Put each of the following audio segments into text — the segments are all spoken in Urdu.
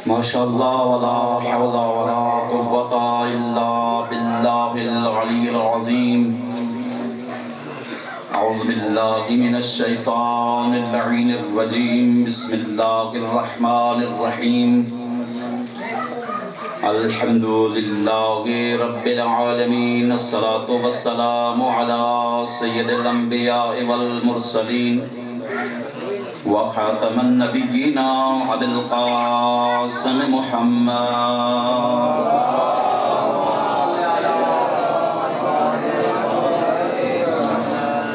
ماشاء اللہ ولا حول ولا قوة الا باللہ العلی العظیم اعوذ باللہ من الشیطان اللعین الرجیم بسم اللہ الرحمن الرحیم الحمد للہ رب العالمین الصلاة والسلام علی سید الانبیاء والمرسلین وخاتم النبیین ابی القاسم محمد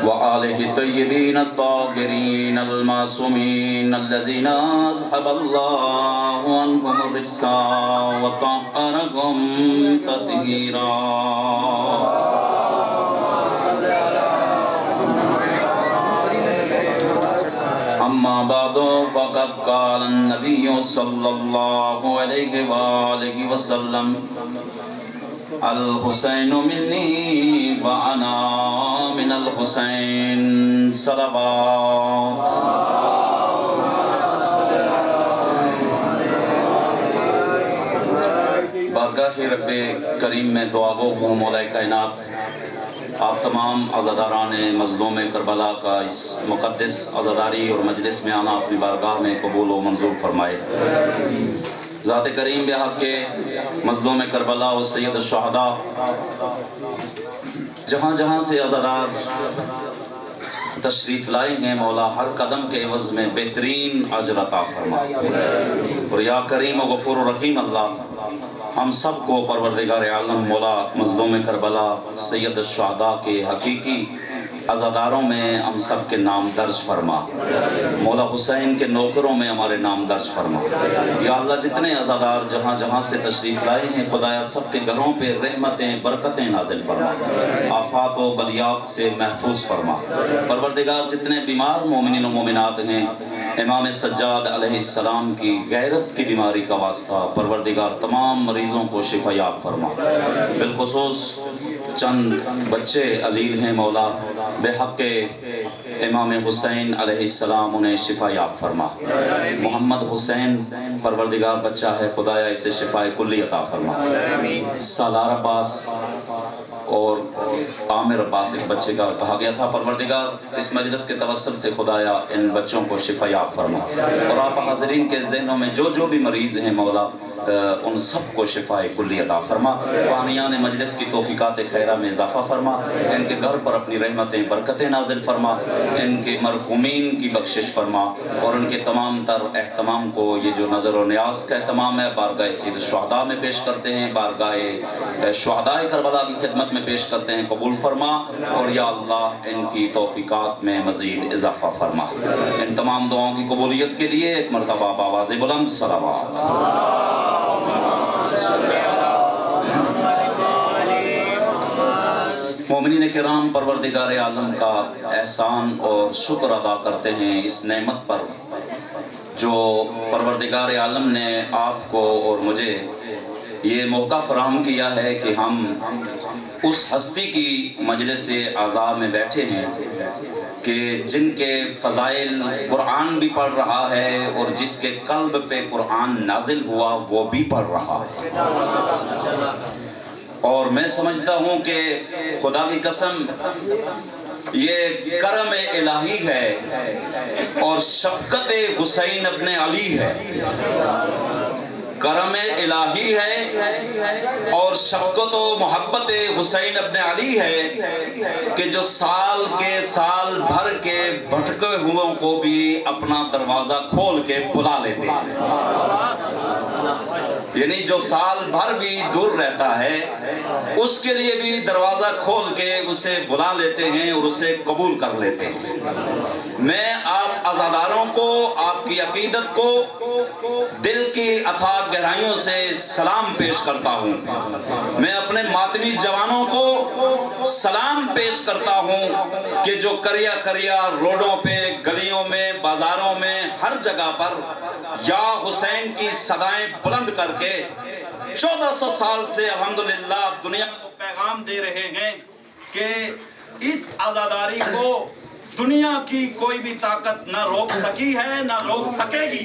وآلہ طیبین الطاہرین المعصومین الذین اذهب اللہ عنہم الرجس وطہرہم تطہیرا اما بعد فقد قال النبی صلی اللہ علیہ وآلہ وسلم الحسین منی وانا من الحسین صلوات بارگاہ رب کریم میں دعا گو ہوں مولا کائنات آپ تمام عزاداران مظلوم کربلا کا اس مقدس عزاداری اور مجلس میں آنا اپنی بارگاہ میں قبول و منظور فرمائے۔ ذات کریم بحق کے مظلوم کربلا و سید الشہداء جہاں جہاں سے عزادار تشریف لائے ہیں مولا ہر قدم کے عوض میں بہترین اجر عطا فرما، اور یا کریم و غفور و رحیم اللہ ہم سب کو پروردگار عالم مولا مظلوم کربلا سید الشہداء کے حقیقی عزاداروں میں ہم سب کے نام درج فرما، مولا حسین کے نوکروں میں ہمارے نام درج فرما۔ یا اللہ جتنے عزادار جہاں جہاں سے تشریف لائے ہیں خدایا سب کے گھروں پہ رحمتیں برکتیں نازل فرما، آفات و بلیات سے محفوظ فرما۔ پروردگار جتنے بیمار مومنین و مومنات ہیں امام سجاد علیہ السلام کی غیرت کی بیماری کا واسطہ پروردگار تمام مریضوں کو شفا یاب فرما۔ بالخصوص چند بچے علیل ہیں مولا بے حق امام حسین علیہ السلام انہیں شفا یاب فرما۔ محمد حسین پروردگار بچہ ہے خدایا اسے شفا کلی عطا فرما۔ سالار عباس اور عامر عباس ایک بچے کا کہا گیا تھا، پروردگار اس مجلس کے توسل سے خدایا ان بچوں کو شفا یاب فرما، اور آپ حاضرین کے ذہنوں میں جو بھی مریض ہیں مولا ان سب کو شفا کلی عطا فرما۔ بانیان مجلس کی توفیقات خیرہ میں اضافہ فرما، ان کے گھر پر اپنی رحمتیں برکتیں نازل فرما، ان کے مرحومین کی بخشش فرما، اور ان کے تمام تر اہتمام کو یہ جو نظر و نیاز کا اہتمام ہے بارگاہ سید الشہداء میں پیش کرتے ہیں، بارگاہ شہداء کربلا کی خدمت میں پیش کرتے ہیں، قبول فرما، اور یا اللہ ان کی توفیقات میں مزید اضافہ فرما۔ ان تمام دعاؤں کی قبولیت کے لیے ایک مرتبہ بآواز بلند صلوات۔ مومنین کرام پروردگار عالم کا احسان اور شکر ادا کرتے ہیں اس نعمت پر جو پروردگار عالم نے آپ کو اور مجھے یہ موقع فراہم کیا ہے کہ ہم اس ہستی کی مجلس اعزاء میں بیٹھے ہیں کہ جن کے فضائل قرآن بھی پڑھ رہا ہے اور جس کے قلب پہ قرآن نازل ہوا وہ بھی پڑھ رہا ہے، اور میں سمجھتا ہوں کہ خدا کی قسم یہ کرم الہی ہے اور شفقت حسین ابن علی ہے، کرم الہی ہے اور شفقت و محبت حسین ابن علی ہے کہ جو سال کے سال بھر کے بھٹکے ہوئوں کو بھی اپنا دروازہ کھول کے بلا لیتے ہیں، یعنی جو سال بھر بھی دور رہتا ہے اس کے لیے بھی دروازہ کھول کے اسے بلا لیتے ہیں اور اسے قبول کر لیتے ہیں۔ میں آپ عزاداروں کو آپ کی عقیدت کو دل کی اتھاہ گہرائیوں سے سلام پیش کرتا ہوں، میں اپنے ماتمی جوانوں کو سلام پیش کرتا ہوں کہ جو کریا کریا روڈوں پہ گلیوں میں بازاروں میں ہر جگہ پر یا حسین کی صدائیں بلند کر کے 1400 سال سے الحمدللہ دنیا کو پیغام دے رہے ہیں کہ اس عزاداری کو دنیا کی کوئی بھی طاقت نہ روک سکی ہے نہ روک سکے گی۔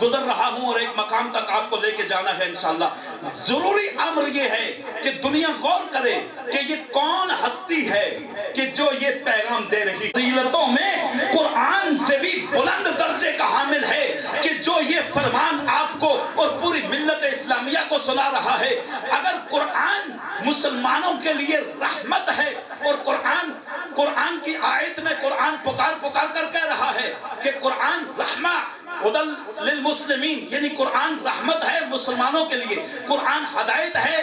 گزر رہا ہوں اور ایک مقام تک آپ کو لے کے جانا ہے انشاءاللہ. ضروری امر یہ ہے کہ دنیا غور کرے کہ یہ کون ہستی ہے کہ جو یہ پیغام دے رہی فضیلتوں میں قرآن سے بھی بلند درجے کا حامل ہے کہ جو یہ فرمان آپ کو اور پوری ملت اسلامیہ کو سنا رہا ہے. اگر قرآن مسلمانوں کے لیے رحمت ہے اور قرآن کی آیت میں قرآن پکار کر کہہ رہا ہے کہ قرآن رحمہ ہدل للمسلمین، یعنی قرآن رحمت ہے مسلمانوں کے لیے، قرآن ہدایت ہے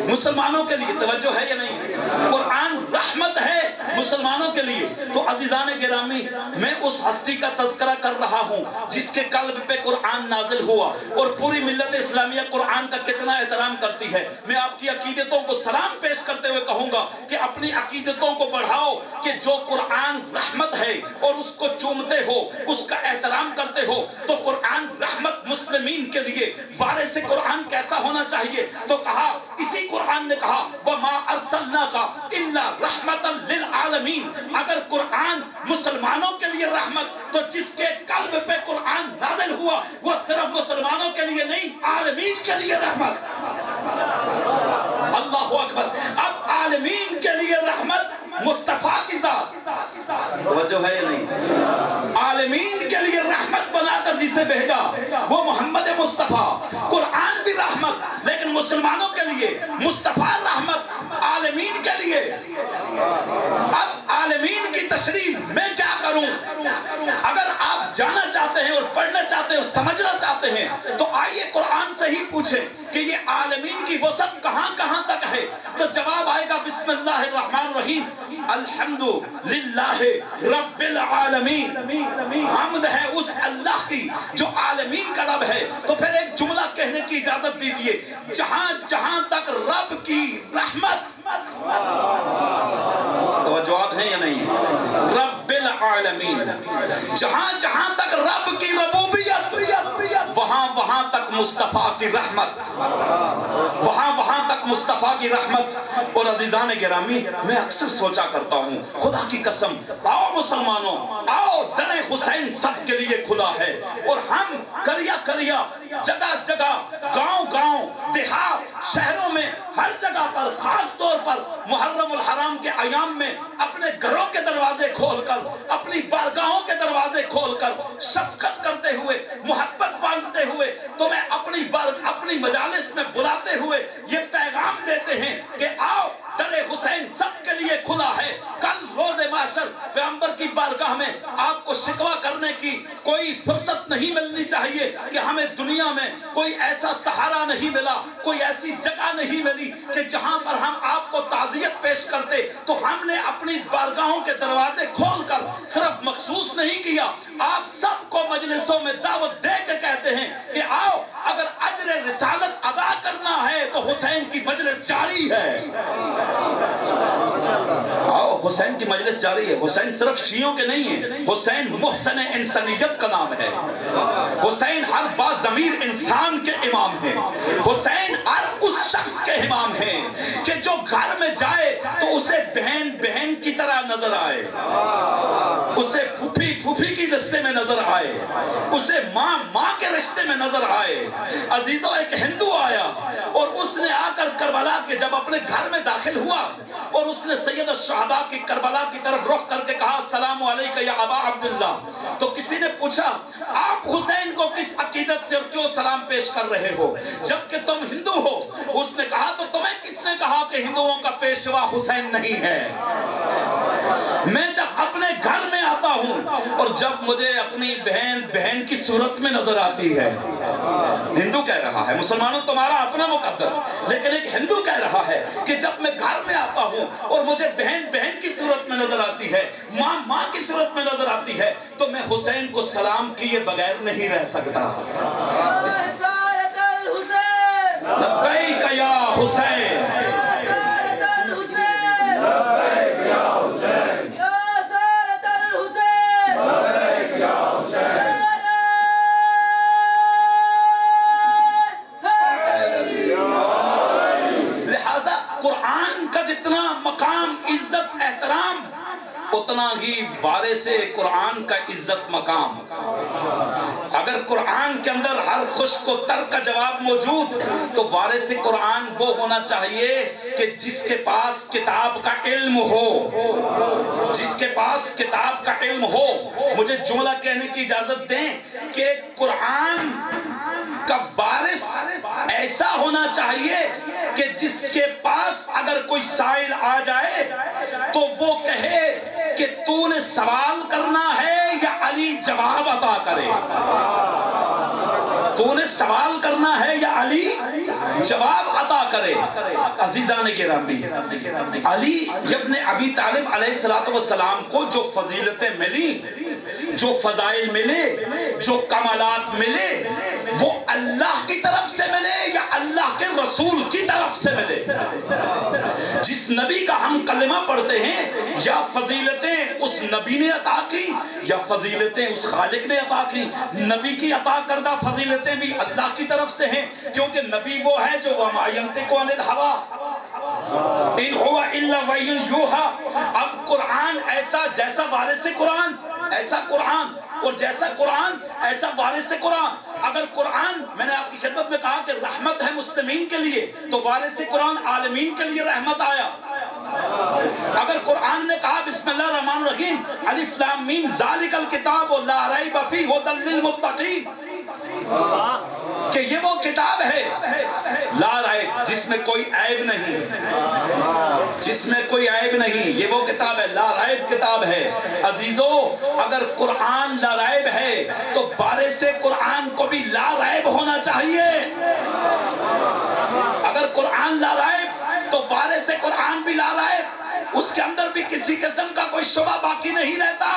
مسلمانوں کے لیے. توجہ ہے یا نہیں؟ قرآن رحمت ہے مسلمانوں کے لیے. تو عزیزان گرامی، میں اس ہستی کا تذکرہ کر رہا ہوں جس کے قلب پہ قرآن نازل ہوا اور پوری ملت اسلامیہ قرآن کا کتنا احترام کرتی ہے. میں آپ کی عقیدتوں کو سلام پیش کرتے ہوئے کہوں گا کہ اپنی عقیدتوں کو بڑھاؤ کہ جو قرآن رحمت ہے اور اس کو چومتے ہو، اس کا احترام کرتے ہو. تو قرآن رحمت مسلمین کے لیے وارث قرآن کیسا ہونا چاہیے؟ تو کہا، اسی قرآن نے کہا وَمَا أَرْسَلْنَاكَ إِلَّا رَحْمَةً لِلْعَالَمِينَ. اگر قرآن مسلمانوں کے لیے رحمت، تو جس کے قلب پہ قرآن نازل ہوا وہ صرف مسلمانوں کے لیے نہیں، عالمین کے لیے رحمت. اللہ اکبر. اب عالمین کے لیے رحمت مصطفیٰ کی ذات. توجہ ہے یا نہیں؟ عالمین کے لیے رحمت بنا کر جسے بھیجا وہ محمد مصطفیٰ. قرآن بھی رحمت لیکن مسلمانوں کے لیے، مصطفیٰ رحمت عالمین کے لیے. اب عالمین کی تشریح میں کیا کروں؟ اگر آپ جانا چاہتے ہیں اور پڑھنا چاہتے ہیں اور سمجھنا چاہتے ہیں تو آئیے قرآن سے ہی پوچھیں کہ یہ عالمین کی وسعت کہاں کہاں تک ہے. تو جواب آئے گا بسم اللہ الرحمن الرحیم، الحمدللہ رب العالمین. حمد ہے اس اللہ کی جو عالمین کا رب ہے. تو پھر ایک جملہ کہنے کی اجازت دیجئے، جہاں جہاں تک رب کی رحمت، توجہات ہیں یا نہیں؟ رب العالمین، جہاں جہاں تک رب کی ربوبیت، وہاں وہاں تک مصطفیٰ کی رحمت، وہاں وہاں تک مصطفیٰ کی رحمت. اور عزیزان گرامی، میں اکثر سوچا کرتا ہوں، خدا کی قسم، آؤ مسلمانوں، آؤ، در حسین سب کے لیے کھلا ہے. اور ہم کریا جگہ جگہ، گاؤں گاؤں، دیہات، شہروں میں، ہر جگہ پر، خاص طور پر محرم الحرام کے ایام میں اپنے گھروں کے دروازے کھول کر، اپنی بارگاہوں کے دروازے کھول کر شفقت کرتے ہوئے، محبت بانٹتے ہوئے، تمہیں اپنی مجالس میں بلاتے ہوئے یہ پیغام دیتے ہیں کہ آؤ، در حسین سب کے لیے کھلا ہے. کل روز محشر پیغمبر کی بارگاہ میں آپ کو شکوہ کرنے کی کوئی فرصت نہیں ملنی چاہیے کہ ہمیں دنیا میں کوئی ایسا سہارا نہیں ملا، کوئی ایسی جگہ نہیں ملی کہ جہاں پر ہم آپ کو تعزیت پیش کرتے. تو ہم نے اپنی بارگاہوں کے دروازے کھول کر صرف مخصوص نہیں کیا، آپ سب کو مجلسوں میں دعوت دے کے کہتے ہیں کہ آؤ، اگر اجر رسالت ادا کرنا ہے تو حسین کی مجلس جاری ہے. آؤ، حسین کی مجلس جاری ہے. حسین صرف شیعوں کے نہیں ہے، حسین محسن انسانیت کا نام ہے. حسین ہر باضمیر انسان کے امام ہیں. حسین ہر اس شخص کے امام ہیں کہ جو گھر میں جائے تو اسے بہن بہن کی طرح نظر آئے، اسے پھوپھی پھوپھی کی رشتے میں نظر آئے، اسے ماں ماں کے رشتے میں نظر آئے. عزیزوں، ایک ہندو آیا اور اس نے آ کر کربلا کے جب اپنے گھر میں داخل ہوا اور اس نے سید الشہداء کی کربلا کی طرف رخ کر کے کہا السلام علیکم یا ابا عبداللہ. تو کسی نے پوچھا آپ حسین کو کس عقیدت سے اور کیوں سلام پیش کر رہے ہو جبکہ تم ہندو ہو؟ اس نے کہا تو تمہیں کس نے کہا کہ ہندوؤں کا پیشوا حسین نہیں ہے؟ میں جب اپنے گھر میں آتا ہوں اور جب مجھے اپنی بہن بہن کی صورت میں نظر آتی ہے، ہندو کہہ رہا ہے مسلمانوں تمہارا اپنا مقدر، لیکن ایک ہندو کہہ رہا ہے کہ جب میں گھر میں آتا ہوں اور مجھے بہن بہن کی صورت میں نظر آتی ہے، ماں ماں کی صورت میں نظر آتی ہے، تو میں حسین کو سلام کیے بغیر نہیں رہ سکتا. لبیک یا حسین، اتنا ہی وارث قرآن کا عزت مقام. اگر قرآن کے اندر ہر خشک و تر کا جواب موجود تو وارث قرآن وہ ہونا چاہیے کہ جس کے پاس کتاب کا علم ہو، جس کے پاس کتاب کا علم ہو۔ مجھے جملہ کہنے کی اجازت دیں کہ قرآن کا وارث ایسا ہونا چاہیے کہ جس کے پاس اگر کوئی سائل آ جائے تو وہ کہے کہ تو نے سوال کرنا ہے یا علی جواب عطا کرے، تو نے سوال کرنا ہے یا علی جواب عطا کرے۔ عزیزان گرامی، علی ابن ابی طالب علیہ السلام کو جو فضیلتیں ملی، جو فضائل ملے، جو کمالات ملے، وہ اللہ کی طرف سے ملے یا اللہ کے رسول کی طرف سے ملے؟ جس نبی کا ہم کلمہ پڑھتے ہیں، یا فضیلتیں اس نبی نے عطا کی یا فضیلتیں اس خالق نے عطا کی؟ نبی کی عطا کردہ فضیلتیں بھی اللہ کی طرف سے ہیں، کیونکہ نبی وہ ہے جو وَمَا يَنْطِقُ عَنِ الْهَوَىٰ إِنْ هُوَ إِلَّا وَحْيٌ يُوحَىٰ۔ اب قرآن ایسا، جیسا وارث قرآن ایسا قرآن، اور جیسا قرآن ایسا وارث قرآن۔ اگر قرآن، میں نے آپ کی خدمت میں کہا کہ رحمت ہے مسلمین کے لیے، تو وارث قرآن عالمین کے لیے رحمت آیا۔ اگر قرآن نے کہا بسم اللہ الرحمن الرحیم الف لام میم ذالک الکتاب لا ریب فیہ ھدی للمتقین، کہ یہ وہ کتاب ہے لا ریب، جس میں کوئی عیب نہیں، جس میں کوئی عیب نہیں، یہ وہ کتاب ہے، لا ریب کتاب ہے۔ عزیزو، اگر قرآن لا ریب ہے تو وارث قرآن کو بھی لا ریب ہونا چاہیے۔ اگر قرآن لا ریب تو وارث قرآن بھی لا ریب، اس کے اندر بھی کسی قسم کا کوئی شبہ باقی نہیں رہتا۔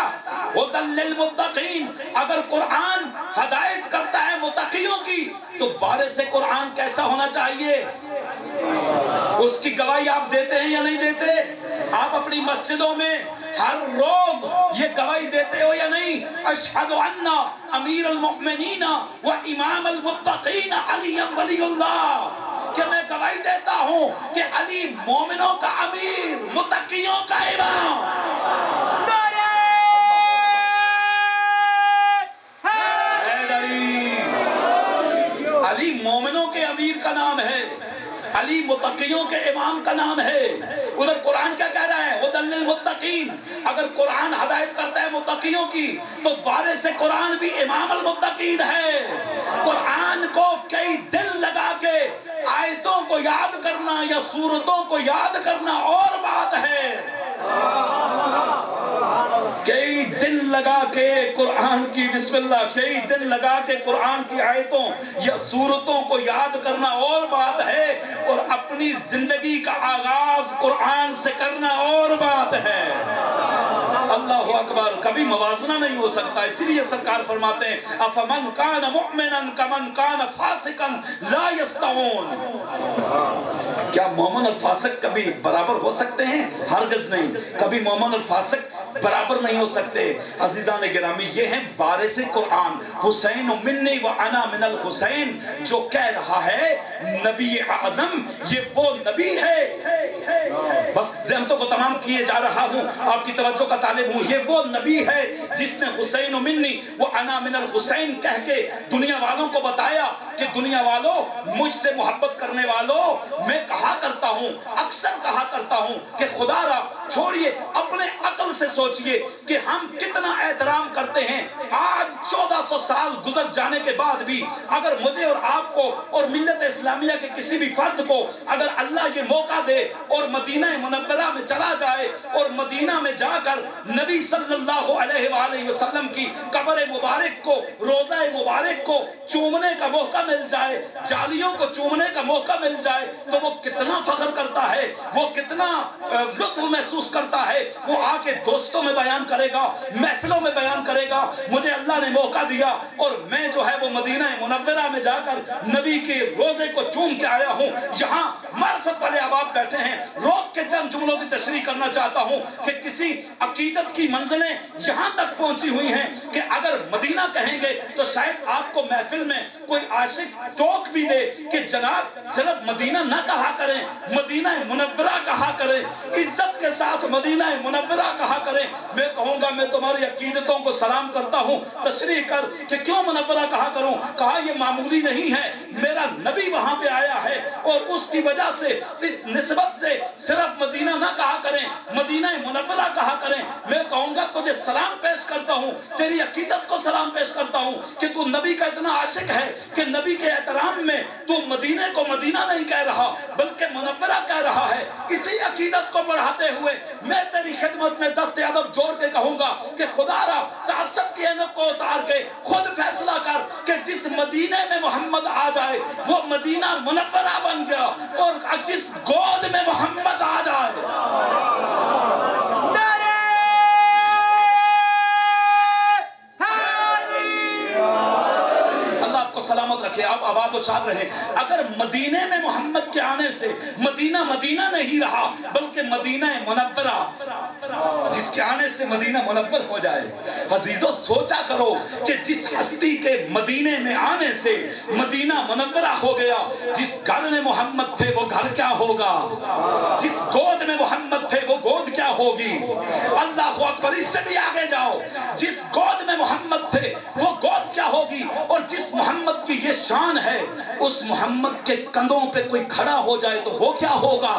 ھدی للمتقین، اگر قرآن ہدایت کرتا ہے متقیوں کی تو وارث قرآن کیسا ہونا چاہیے؟ اس کی گواہی آپ دیتے ہیں یا نہیں دیتے؟ آپ اپنی مسجدوں میں ہر روز یہ گواہی دیتے ہو یا نہیں؟ اشہد ان امیر المؤمنین و امام المتقین علی ولی اللہ، کہ میں گواہی دیتا ہوں کہ علی مومنوں کا امیر، متقیوں کا امام۔ علی مومنوں کے امیر کا نام ہے، علی متقیوں کے امام کا نام ہے۔ ادھر قرآن کیا کہہ رہا ہے؟ ھدی للمتقین۔ اگر قرآن ہدایت کرتا ہے متقیوں کی تو وارث قرآن بھی امام المتقین ہے۔ قرآن کو کئی دن لگا کے آیتوں کو یاد کرنا یا سورتوں کو یاد کرنا اور بات ہے، کئی دن لگا کے قرآن کی بسم اللہ، کئی دن لگا کے قرآن کی آیتوں یا سورتوں کو یاد کرنا اور بات ہے، اور اپنی زندگی کا آغاز قرآن سے کرنا اور بات ہے۔ اللہ اکبر، کبھی موازنہ نہیں ہو سکتا۔ اسی لیے سرکار فرماتے ہیں افمن کان مؤمنا کمن کان فاسقا لا یستوون، کیا مومن اور فاسق کبھی برابر ہو سکتے ہیں؟ ہرگز نہیں، کبھی مومن اور فاسق برابر نہیں ہو سکتے۔ عزیزان گرامی، یہ ہیں وارث قرآن۔ حسین منی و انا من الحسین، جو کہہ رہا ہے نبی اعظم، یہ وہ نبی ہے۔ بس ذہنوں کو تمام کیے جا رہا ہوں، آپ کی توجہ کا طالب ہوں۔ یہ وہ نبی ہے جس نے حسین منی و انا من الحسین کہہ کے دنیا والوں کو بتایا کہ دنیا والوں، مجھ سے محبت کرنے والوں، میں کہا کرتا ہوں، اکثر کہا کرتا ہوں کہ خدا را چھوڑیے، اپنے عقل سے سوچئے کہ ہم کتنا احترام کرتے ہیں۔ آج 1400 سال گزر جانے کے بعد بھی اگر مجھے اور آپ کو اور ملت اسلامیہ کے کسی بھی فرد کو اگر اللہ یہ موقع دے اور مدینہ منورہ میں چلا جائے اور مدینہ میں جا کر نبی صلی اللہ علیہ وآلہ وسلم کی قبر مبارک کو، روضہ مبارک کو چومنے کا موقع مل جائے، جالیوں کو چومنے کا موقع مل جائے، تو وہ کتنا فخر کرتا ہے، وہ کتنا لطف محسوس کرتا ہے۔ وہ آ کے دوستوں میں بیان کرے گا، محفلوں میں بیان کرے گا، مجھے اللہ نے موقع دیا اور میں جو ہے وہ مدینہ منورہ میں جا کر نبی کے روضے کو چوم کے آیا ہوں۔ یہاں معرفت والے احباب بیٹھے ہیں، روک کے چند جملوں کی تشریح کرنا چاہتا ہوں کہ کسی عقیدت کی منزلیں یہاں تک پہنچی ہوئی ہیں کہ اگر مدینہ کہیں گے تو شاید آپ کو محفل میں کوئی عاشق عاشق ٹوک بھی دے کہ جناب صرف مدینہ نہ کہا کریں، مدینہ منورہ کہا کریں، عزت کے ساتھ مدینہ منورہ کہا کریں، میں کہوں گا میں تمہاری عقیدتوں کو سلام کرتا ہوں، تشریح کر کہ کیوں منورہ کہا کروں؟ کہا یہ معمولی نہیں ہے، میرا نبی وہاں پہ آیا ہے اور اس کی وجہ سے اس نسبت سے صرف مدینہ نہ کہا کریں، مدینہ منورہ کہا کریں۔ میں کہوں گا تجھے سلام پیش کرتا ہوں، تیری عقیدت کو سلام پیش کرتا ہوں کہ تو نبی کا اتنا عاشق ہے کہ نبی کے احترام میں تو مدینہ کو مدینہ نہیں کہہ رہا بلکہ منورہ کہہ رہا ہے۔ اسی عقیدت کو بڑھاتے ہوئے میں تیری خدمت میں دست ادب جوڑ کے کہوں گا کہ خدا را تعصب کی اینک کو اتار کے خود فیصلہ کر کہ جس مدینے میں محمد آ جائے وہ مدینہ منورہ بن گیا، اور جس گود میں محمد آ جائے۔ اللہ آپ کو سلامت رکھے، آپ آباد و شاد رہے۔ اگر مدینے میں محمد کے آنے سے مدینہ مدینہ نہیں رہا بلکہ مدینہ منورہ، جس کے آنے سے مدینہ منور ہو جائے، عزیزو سوچا کرو کہ جس ہستی کے مدینے میں آنے سے مدینہ منورہ ہو گیا، جس گھر میں محمد تھے وہ گھر کیا ہوگا، جس گود میں محمد تھے وہ گود کیا ہوگی۔ اللہ اکبر، اس سے بھی آگے جاؤ، جس گود میں محمد تھے وہ گود کیا ہوگی، اور جس محمد کی یہ شان ہے اس محمد کے کندھوں پہ کوئی کھڑا ہو جائے تو وہ کیا ہوگا۔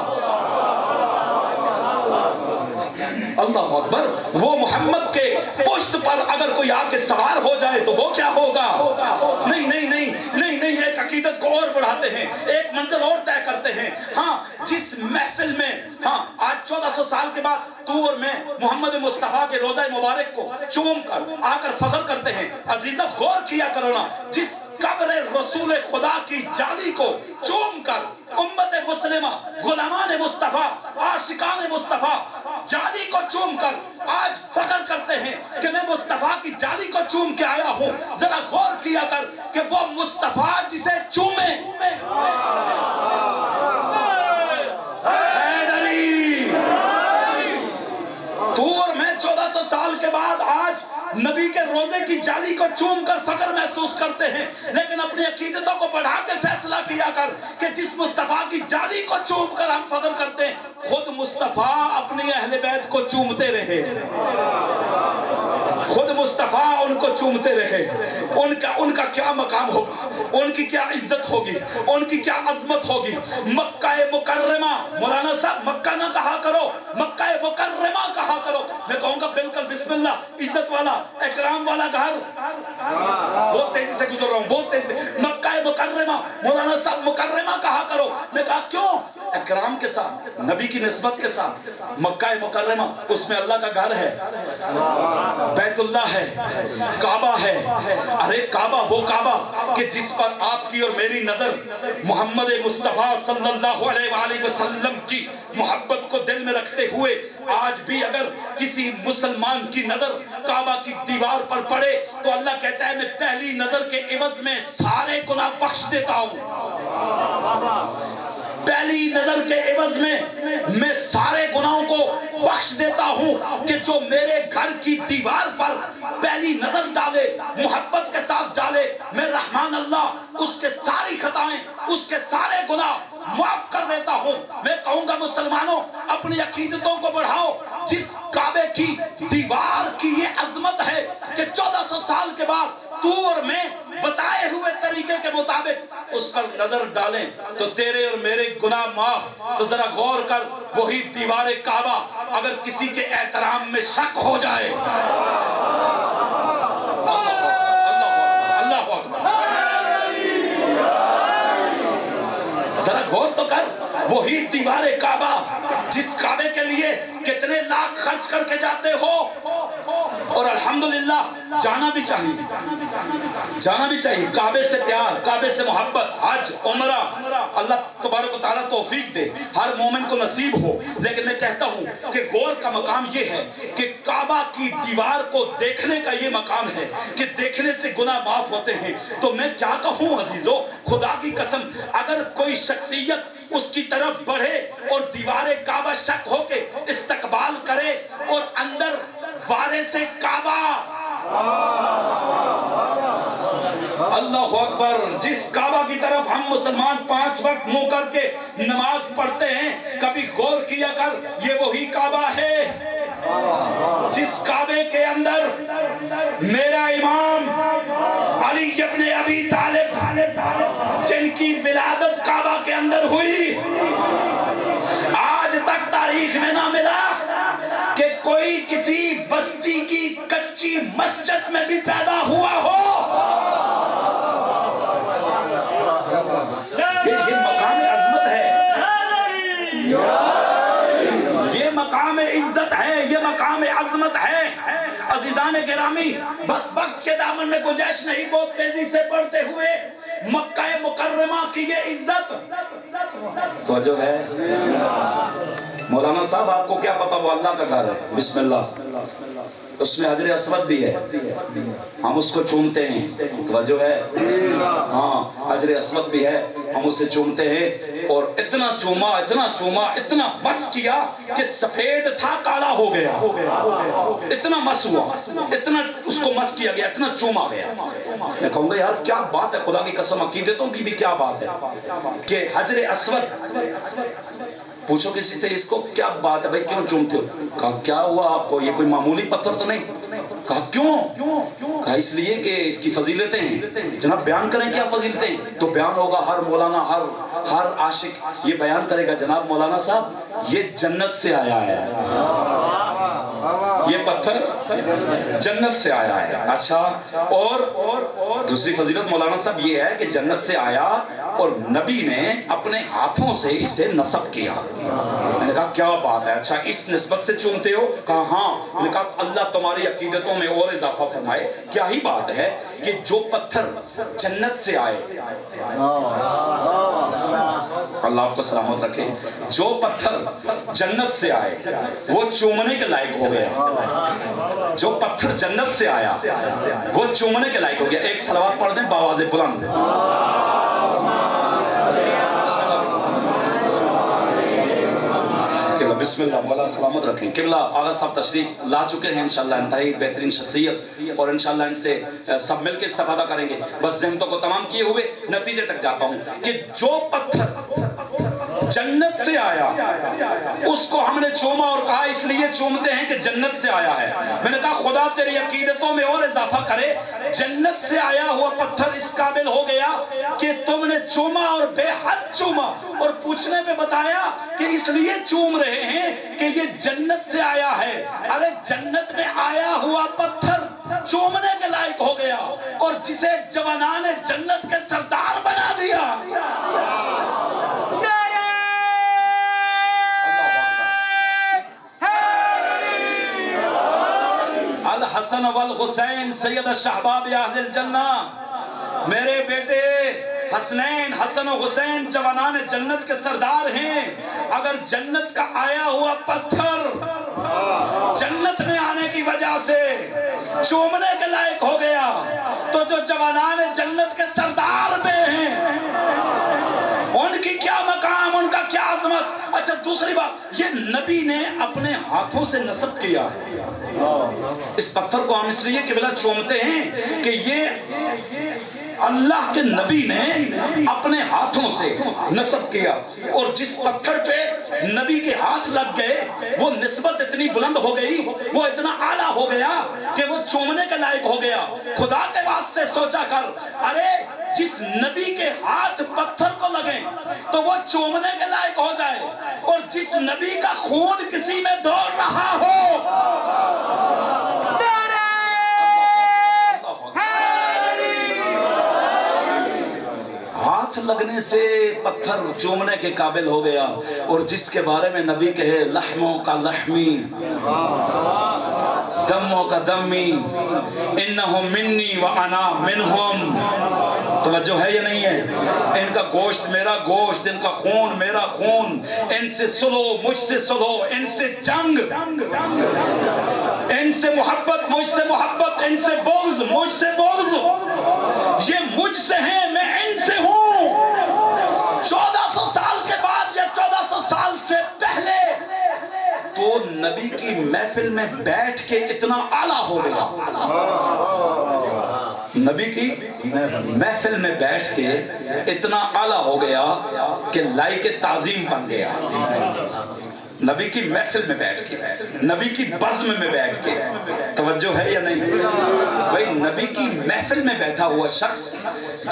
اللہ اکبر، وہ محمد کے پشت پر اگر کوئی آ کے سوار ہو جائے تو وہ کیا ہوگا۔ نہیں نہیں نہیں نہیں نہیں، ایک عقیدت کو اور بڑھاتے ہیں، ایک منزل اور طے کرتے ہیں۔ ہاں، جس محفل میں آج 1400 سال کے بعد طور میں محمد مصطفیٰ کے روضہ مبارک کو چوم کر آ کر فخر کرتے ہیں، عزیزہ غور کیا کرو نا، جس قبر رسول خدا کی جالی کو چوم کر امت مسلمہ، غلامان مصطفیٰ، عاشقان مصطفیٰ جالی کو چوم کر آج فخر کرتے ہیں کہ میں مصطفیٰ کی جالی کو چوم کے آیا ہوں، ذرا غور کیا کر کہ وہ مصطفیٰ جسے چومے طور میں 1400 سال کے بعد آج نبی کے روزے کی جالی کو چوم کر فخر محسوس کرتے ہیں، لیکن اپنی عقیدتوں کو بڑھا کے فیصلہ کیا کر کہ جس مصطفیٰ کی جالی کو چوم کر ہم فخر کرتے ہیں، خود مصطفیٰ اپنی اہل بیت کو چومتے رہے، خود مصطفیٰ ان کو چومتے رہے۔ ان کا کیا مقام ہوگا، ان کی کیا عزت ہوگی، ان کی کیا عظمت ہوگی۔ مکہ مکرمہ، مولانا صاحب مکہ نہ کہا کرو، مکہ مکرمہ کہا کرو۔ میں کہوں گا بالکل بسم اللہ، عزت والا اکرام والا گھر۔ بہت تیزی سے گزر رہا ہوں، بہت تیزی سے۔ مکہ مکرمہ، مولانا صاحب مکرمہ کہا کرو۔ میں کہا کیوں؟ اکرام کے ساتھ، نبی کی نسبت کے ساتھ۔ مکہ مکرمہ، اس میں اللہ کا گھر ہے، بیت اللہ ہے، کعبہ ہے۔ ارے کعبہ، وہ کعبہ کہ جس پر آپ کی اور میری نظر محمد مصطفیٰ صلی اللہ علیہ وآلہ وسلم کی محبت کو دل میں رکھتے ہوئے آج بھی اگر کسی مسلمان کی نظر کعبہ کی دیوار پر پڑے تو اللہ کہتا ہے میں پہلی نظر کے عوض میں سارے گناہ بخش دیتا ہوں، پہلی نظر کے عوض میں سارے گناہوں کو بخش دیتا ہوں کہ جو میرے گھر کی دیوار پر پہلی نظر ڈالے، محبت کے ساتھ ڈالے، میں رحمان اللہ اس کے ساری خطائیں، اس کے سارے گناہ معاف کر دیتا ہوں۔ میں کہوں گا مسلمانوں اپنی عقیدتوں کو بڑھاؤ، جس کعبے کی دیوار کی یہ عظمت ہے کہ 1400 سال کے بعد طور میں بتائے ہوئے طریقے کے مطابق اس پر نظر ڈالیں تو تیرے اور میرے گناہ معاف۔ تو ذرا غور کر، وہی دیوار کعبہ اگر کسی کے احترام میں شک ہو جائے، اللہ اکبر، ذرا غور تو کر، وہی دیوار کعبہ جس کعبے کے لیے کتنے لاکھ خرچ کر کے جاتے ہو، اور الحمدللہ جانا بھی چاہیے، جانا بھی چاہیے۔ کعبے سے پیار، کعبے سے محبت، حج، عمرہ، اللہ تبارک و تعالیٰ توفیق دے، ہر مومن کو نصیب ہو۔ لیکن میں کہتا ہوں کہ غور کا مقام یہ ہے کہ کعبہ کی دیوار کو دیکھنے کا یہ مقام ہے کہ دیکھنے سے گناہ معاف ہوتے ہیں۔ تو میں کیا کہوں عزیزو، خدا کی قسم اگر کوئی شخصیت اس کی طرف بڑھے اور دیوار کعبہ شک ہو کے استقبال کرے اور اندر وارث کعبہ اللہ اکبر. جس کعبہ کی طرف ہم مسلمان 5 وقت منہ کر کے نماز پڑھتے ہیں، کبھی غور کیا کر، یہ وہی کعبہ ہے جس کعبے کے اندر میرا امام علی ابن ابی طالب جن کی ولادت کعبہ کے اندر ہوئی. آج تک تاریخ میں نہ ملا کہ کوئی کسی بستی کی کچی مسجد میں بھی پیدا ہوا ہو. یہ مقام عظمت ہے، یہ مقام عزت ہے، یہ مقام عظمت ہے. عزیزان گرامی، بس وقت کے دامن میں گنجائش نہیں، بہت تیزی سے پڑھتے ہوئے مکہ مکرمہ کی یہ عزت توجہ ہے. مولانا صاحب آپ کو کیا پتا وہ اللہ کا گھر ہے؟ بسم اللہ. اس میں حجر اسود بھی ہے، ہم اس کو چومتے ہیں. توجہ ہے، ہاں حجر اسود بھی ہے، ہم اسے چومتے ہیں. اور اتنا چوما، اتنا چوما، اتنا مس کیا کہ سفید تھا کالا ہو گیا. اتنا مس ہوا، اتنا اس کو مس کیا گیا، اتنا چوما گیا. میں کہوں گا یار کیا بات ہے، خدا کی قسم عقیدتوں کی بھی کیا بات ہے کہ حجر اسود. پوچھو کسی سے اس کو کیا بات ہے بھائی، کیوں چومتے ہو؟ کہا کیا ہوا آپ کو، یہ کوئی معمولی پتھر تو نہیں. کہا کیوں؟ کہا اس لیے کہ اس کی فضیلتیں ہیں. جناب بیان کریں کیا فضیلتیں؟ تو بیان ہوگا، ہر مولانا ہر عاشق یہ بیان کرے گا. جناب مولانا صاحب یہ جنت سے آیا ہے، یہ پتھر جنت سے آیا ہے. اچھا، اور دوسری فضیلت مولانا صاحب یہ ہے کہ جنت سے آیا اور نبی نے اپنے ہاتھوں سے اسے نصب کیا. میں نے کہا کیا بات ہے، اچھا اس نسبت سے چومتے ہو؟ کہا ہاں. میں نے کہا اللہ تمہاری عقیدتوں میں اور اضافہ فرمائے. کیا ہی بات ہے کہ جو پتھر جنت سے آئے، اللہ آپ کو سلامت رکھے، جو پتھر جنت سے آئے وہ چومنے کے لائق ہو گیا. جو پتھر جنت سے آیا وہ چومنے کے لائق ہو گیا. ایک صلوات پڑھ دیں بآواز بلند. بسم اللہ. مولا سلامت رکھیں. قبلہ آغا صاحب تشریف لا چکے ہیں، انشاءاللہ انتہائی بہترین شخصیت، اور انشاءاللہ ان سے سب مل کے استفادہ کریں گے. بس ذہنتوں کو تمام کیے ہوئے نتیجے تک جاتا ہوں کہ جو پتھر جنت سے آیا اس کو ہم نے چوما اور کہا اس لیے چومتے ہیں کہ جنت سے آیا ہے. میں نے کہا خدا تیری عقیدتوں میں اور اضافہ کرے، جنت سے آیا ہوا پتھر اس قابل ہو گیا کہ تم نے چوما اور بے حد چوما، اور پوچھنے پہ بتایا کہ اس لیے چوم رہے ہیں کہ یہ جنت سے آیا ہے. ارے جنت میں آیا ہوا پتھر چومنے کے لائق ہو گیا، اور جسے جوانان جنت کے سردار بنا دیا. الحسن والحسین سید الشہباب اہل الجنہ. میرے بیٹے حسنین، حسن و حسین جوانان جنت کے سردار ہیں. اگر جنت کا آیا ہوا پتھر جنت میں آنے کی وجہ سے چومنے کے لائق ہو گیا تو جو جوانان جنت کے سردار پہ ہیں ان کی کیا مقام، ان کا کیا عظمت. اچھا دوسری بات، یہ نبی نے اپنے ہاتھوں سے نصب کیا ہے. اس پتھر کو ہم اس لیے قبلہ چومتے ہیں کہ یہ اللہ کے نبی نے اپنے ہاتھوں سے نصب کیا، اور جس پتھر پہ نبی کے ہاتھ لگ گئے وہ نسبت اتنی بلند ہو گئی، وہ اتنا اعلیٰ ہو گیا کہ وہ چومنے کے لائق ہو گیا. خدا کے واسطے سوچا کر، ارے جس نبی کے ہاتھ پتھر کو لگے تو وہ چومنے کے لائق ہو جائے، اور جس نبی کا خون کسی میں دوڑ رہا ہو ہاتھ لگنے سے پتھر چومنے کے قابل ہو گیا. اور جس کے بارے میں نبی کہے لحموں کا لحمی دموں کا دمی انہم منی وانا منہم. توجہ ہے یا نہیں ہے؟ ان کا گوشت میرا گوشت، ان کا خون میرا خون. ان سے سلو مجھ سے سلو، ان سے جنگ ان سے محبت مجھ سے محبت، ان سے بغض مجھ سے بغض. یہ مجھ سے ہیں، میں ان سے ہوں. 1400 سال کے بعد یا 1400 سال سے پہلے تو نبی کی محفل میں بیٹھ کے اتنا اعلیٰ ہو گیا. نبی کی محفل میں بیٹھ کے اتنا اعلیٰ ہو گیا کہ لائق تعظیم بن گیا. نبی کی محفل میں بیٹھ کے, نبی کی بزم میں بیٹھ کے, توجہ ہے یا نہیں بھائی؟ نبی کی محفل میں بیٹھا ہوا شخص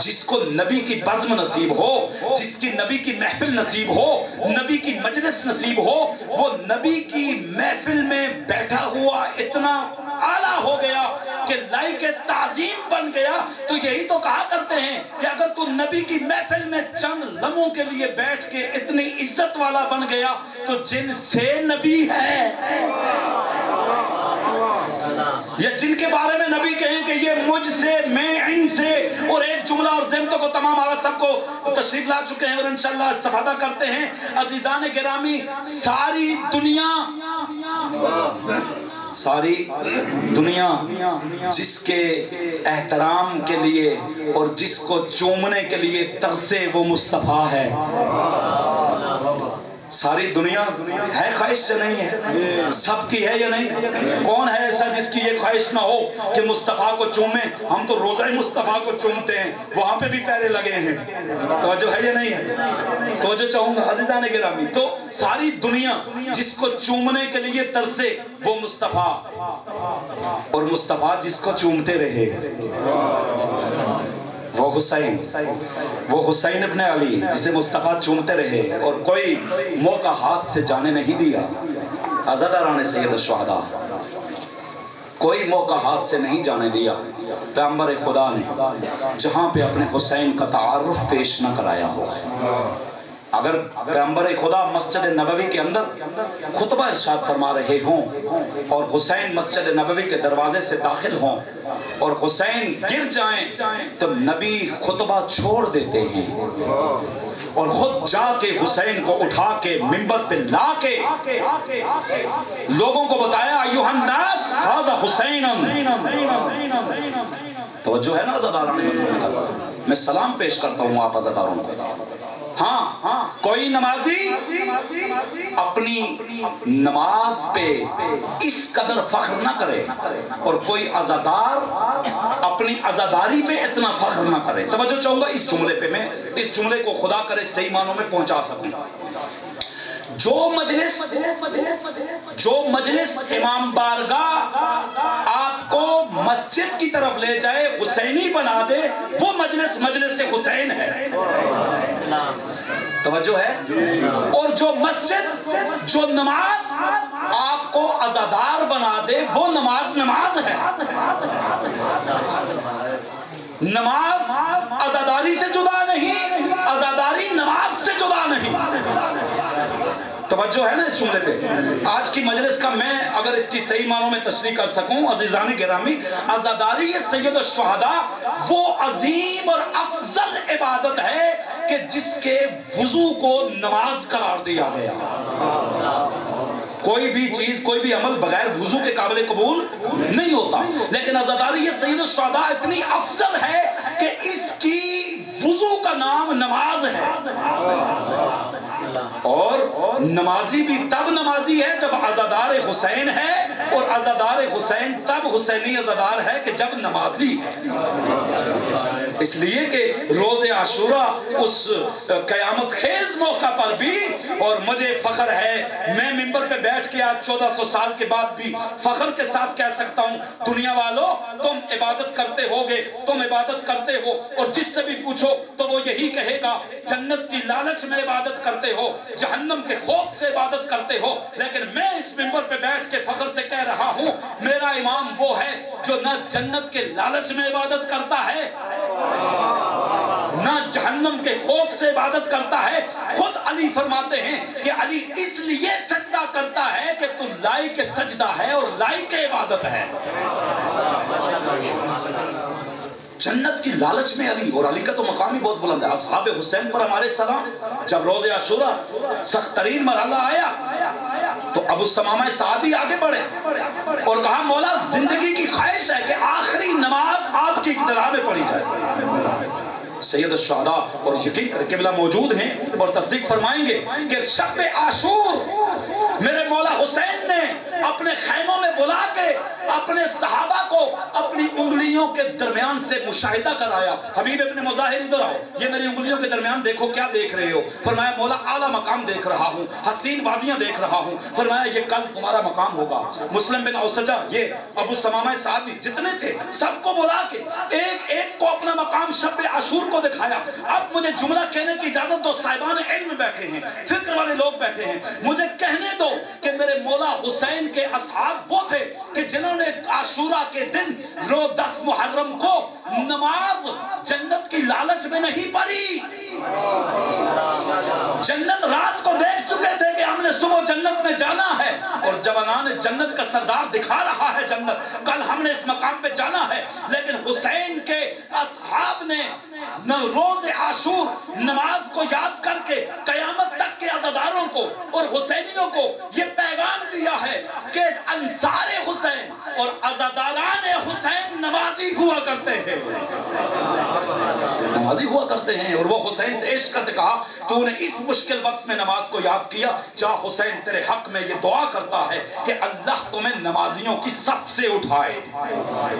جس کو نبی کی بزم نصیب ہو, جس کی نبی کی محفل نصیب ہو, نبی کی مجلس نصیب ہو, وہ نبی کی محفل میں بیٹھا ہوا اتنا اعلیٰ ہو گیا کہ لائق تعظیم بن گیا. تو یہی تو کہا کرتے ہیں کہ اگر تو نبی کی محفل میں چند لمحوں کے لیے بیٹھ کے اتنی عزت والا بن گیا تو جن سے نبی ہے یا جن کے بارے میں نبی کہیں کہ یہ مجھ سے, میں ان سے, اور ایک جملہ اور ضمتوں کو تمام آغاز سب کو تشریف لا چکے ہیں اور انشاءاللہ استفادہ کرتے ہیں. عزیزان گرامی, ساری دنیا جس کے احترام کے لیے اور جس کو چومنے کے لیے ترسے وہ مصطفیٰ ہے. ساری دنیا ہے خواہش یا نہیں ہے؟ سب کی ہے یا نہیں؟ کون ہے ایسا جس کی یہ خواہش نہ ہو کہ مصطفیٰ کو چومیں؟ ہم تو روزہ مصطفیٰ کو چومتے ہیں, وہاں پہ بھی پیرے لگے ہیں. توجہ ہے یا نہیں ہے؟ توجہ چاہوں گا عزیزان گرامی. تو ساری دنیا جس کو چومنے کے لیے ترسے وہ مصطفیٰ, اور مصطفیٰ جس کو چومتے رہے وہ حسین ابن علی جسے مصطفیٰ چومتے رہے اور کوئی موقع ہاتھ سے جانے نہیں دیا. عزاداران سید الشہداء, کوئی موقع ہاتھ سے نہیں جانے دیا. پیغمبر خدا نے جہاں پہ اپنے حسین کا تعارف پیش نہ کرایا ہو. اگر پیغمبر خدا مسجد نبوی کے اندر خطبہ ارشاد فرما رہے ہوں اور حسین مسجد نبوی کے دروازے سے داخل ہوں اور حسین گر جائیں تو نبی خطبہ چھوڑ دیتے ہیں اور خود جا کے حسین کو اٹھا کے منبر پہ لا کے لوگوں کو بتایا ایھا الناس ھذا حسین. توجہ ہے نا عزاداران؟ میں سلام پیش کرتا ہوں آپ عزاداروں کو. ہاں, کوئی نمازی اپنی نماز پہ اس قدر فخر نہ کرے اور کوئی عزادار اپنی عزاداری پہ اتنا فخر نہ کرے. توجہ چاہوں گا اس جملے پہ, میں اس جملے کو خدا کرے صحیح معنوں میں پہنچا سکوں. جو مجلس امام بارگاہ آپ کو مسجد کی طرف لے جائے, حسینی بنا دے, وہ مجلس حسین ہے. توجہ ہے؟ اور جو مسجد, جو نماز آپ کو عزادار بنا دے وہ نماز ہے. نماز عزاداری سے جدا نہیں, عزاداری نماز سے جدا نہیں. توجہ ہے نا اس جملے پہ؟ آج کی مجلس کا میں اگر اس کی صحیح معنوں میں تشریح کر سکوں عزیزان گرامی, عزاداری سید الشہداء وہ عظیم اور افضل عبادت ہے کہ جس کے وضو کو نماز قرار دیا گیا. کوئی بھی چیز, کوئی بھی عمل بغیر وضو کے قابل قبول نہیں ہوتا, لیکن عزاداری سید الشہداء اتنی افضل ہے کہ اس کی وضو کا نام نماز ہے. اور نمازی بھی تب نمازی ہے جب عزادار حسین ہے, اور عزادار حسین تب حسینی عزادار ہے کہ جب نمازی ہے. اس لیے کہ روز عاشورہ اس قیامت خیز موقع پر بھی, اور مجھے فخر ہے, میں منبر پہ بیٹھ کے آج 1400 سال کے بعد بھی فخر کے ساتھ کہہ سکتا ہوں, دنیا والوں تم عبادت کرتے ہوگے, تم عبادت کرتے ہو, اور جس سے بھی پوچھو تو وہ یہی کہے گا جنت کی لالچ میں عبادت کرتے ہو, جہنم کے خوف سے عبادت کرتے ہو. لیکن میں اس منبر پہ بیٹھ کے فخر سے کہہ رہا ہوں, میرا امام وہ ہے جو نہ جنت کے لالچ میں عبادت کرتا ہے نہ جہنم کے خوف سے عبادت کرتا ہے. خود علی فرماتے ہیں کہ علی اس لیے سجدہ کرتا ہے کہ تو لائق سجدہ ہے اور لائق عبادت ہے. جنت کی لالچ میں علی, اور علی کا تو مقام ہی بہت بلند ہے. اصحاب حسین پر ہمارے سلام. جب روز عاشورہ سخت ترین مرحلہ آیا تو ابو ثمامہ سعدی آگے بڑھے اور کہا مولا زندگی کی خواہش ہے کہ آخری نماز آپ کی اقتداء میں پڑھی جائے. سید الشہداء اور یقین کر قبلہ موجود ہیں اور تصدیق فرمائیں گے کہ شب عاشور میرے مولا حسین نے اپنے خیموں میں بلا کے اپنے صحابہ کو اپنی انگلیوں کے درمیان سے مشاہدہ کرایا. حبیب ابن مظاہر ادھر آؤ, یہ میری انگلیوں کے درمیان دیکھو کیا دیکھ رہے ہو. فرمایا مولا اعلیٰ مقام دیکھ رہا ہوں, حسین وادیاں دیکھ رہا ہوں. فرمایا یہ کل تمہارا مقام ہوگا. مسلم بن اوسجہ, یہ ابو سمامہ سعدی جتنے تھے سب کو بلا کے ایک ایک کو اپنا مقام شب عاشور کو دکھایا. اب مجھے جملہ کہنے کی اجازت دو, صاحبان علم بیٹھے ہیں, فکر والے لوگ بیٹھے ہیں, مجھے کہنے دو کہ میرے مولا حسین کے اصحاب وہ تھے کہ جنہوں نے عاشورہ کے دن 10 محرم کو نماز جنت کی لالچ میں نہیں پڑھی. جنت رات کو دیکھ چکے تھے کہ ہم نے صبح جنت میں جانا ہے, اور جوانان جنت کا سردار دکھا رہا ہے جنت, کل ہم نے اس مقام پہ جانا ہے. لیکن حسین کے اصحاب نے روز عاشور نماز کو یاد کر کے قیامت تک کے عزاداروں کو اور حسینیوں کو یہ پیغام دیا ہے کہ انصار حسین اور عزاداران حسین نمازی ہوا کرتے ہیں, نمازی ہوا کرتے ہیں. اور وہ حسین سے عشق کرتے کہا تو نے اس مشکل وقت میں نماز کو یاد کیا, جا حسین تیرے حق میں یہ دعا کرتا ہے کہ اللہ تمہیں نمازیوں کی صف سے اٹھائے,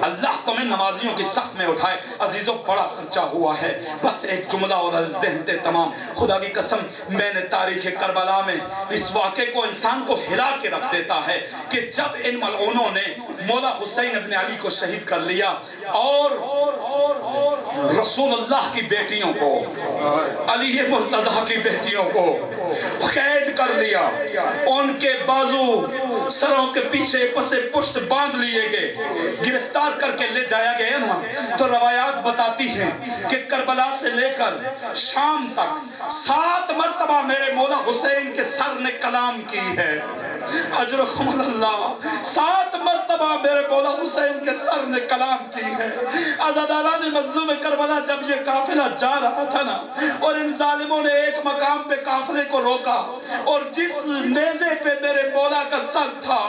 اللہ تمہیں نمازیوں کی صف میں اٹھائے. عزیزوں بڑا خرچہ ہوا ہے, بس ایک جملہ اور ذہن تے تمام. خدا کی قسم میں نے تاریخ کربلا میں اس واقعے کو انسان کو ہلا کے رکھ دیتا ہے کہ جب ان ملعونوں نے مولا حسین ابن علی کو شہید کر لیا اور رسول اللہ کی بیٹیوں کو, علی مرتضیٰ کی بیٹیوں کو قید کر لیا, ان کے بازو سروں کے پیچھے پسے پشت باندھ لیے گئے, گرفتار کر کے لے جایا گیا نا, تو روایات بتاتی ہیں کہ کربلا سے لے کر شام تک 7 مرتبہ میرے مولا حسین کے سر نے کلام کی ہے. اجرکم اللہ, 7 مرتبہ میرے مولا حسین کے سر نے کلام کی ہے. عزاداران مظلوم کربلا جب یہ قافلہ جا رہا تھا نا, اور ان ظالموں نے ایک مقام پہ قافلے کو روکا, اور جس نیزے پہ میرے مولا کا سر تھا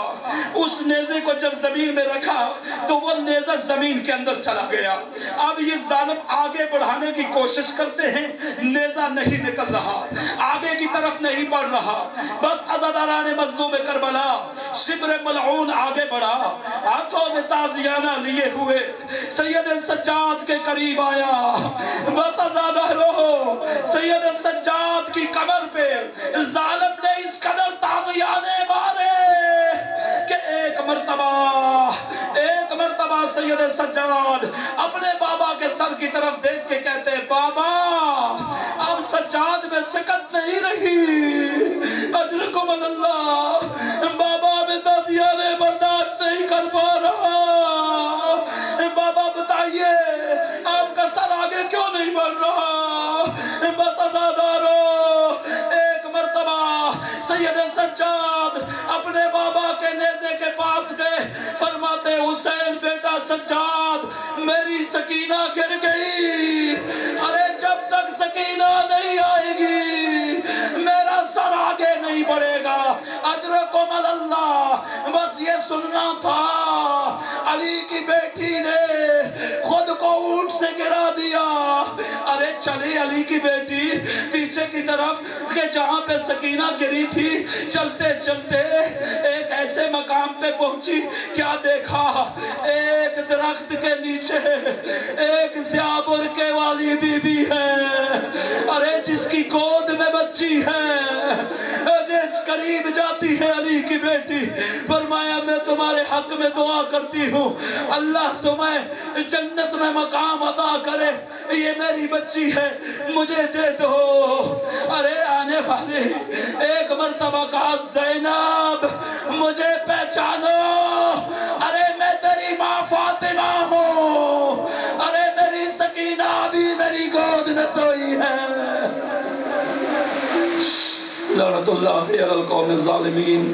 اس نیزے کو جب زمین میں رکھا تو وہ نیزہ زمین کے اندر چلا گیا. اب یہ ظالم آگے بڑھانے کی کوشش کرتے ہیں, نیزہ نہیں نکل رہا, آگے کی طرف نہیں بڑھ رہا. بس عزاداران مظلوم کربلا شبر ملعون آگے بڑھا, ہاتھوں میں تازیانہ لیے ہوئے سید سجاد کے قریب آیا. بس عزادارو سید سجاد کی قبر پہ ظالم نے اس قدر تازیانے مارے کہ ایک مرتبہ سید سجاد اپنے بابا کے سر کی طرف دیکھ کے کہتے ہیں بابا اب سجاد میں سکت نہیں رہی. اجرکم اللہ, بابا میں تازیانے برداشت نہیں کر پا رہا. بابا بتائیے آپ کا سر آگے کیوں نہیں بڑھ رہا. بس عزادارو ایک مرتبہ سید سجاد اپنے بابا کے نیزے کے پاس گئے, فرماتے حسین بیٹا سجاد میری سکینہ گر گئی, ارے جب تک سکینہ نہیں آئے گی میرا سر آگے نہیں بڑھے گا. اجرکم اللہ, بس یہ سننا تھا علی کی بیٹی نے خود کو اونٹ سے گرا دیا. ارے چلی علی کی بیٹی پیچھے کی طرف کہ جہاں پہ سکینہ گری تھی, چلتے چلتے ایک ایسے مقام پہ پہنچی, کیا دیکھا ایک درخت کے نیچے ایک سیاہ برقعے والی بی بی ہے, ارے جس کی گود میں بچی ہے. قریب جاتی ہے علی کی بیٹی, فرمایا میں تمہارے حق میں دعا کرتی ہوں اللہ تمہیں جنت میں مقام عطا کرے, یہ میری بچی ہے مجھے دے دو. ارے آنے والے ایک مرتبہ کہا زینب مجھے پہچانو, ارے میں تیری ماں فاطمہ ہوں, ارے میری سکینہ بھی میری گود میں سوئی ہے. لعنت اللہ علی القوم الظالمین.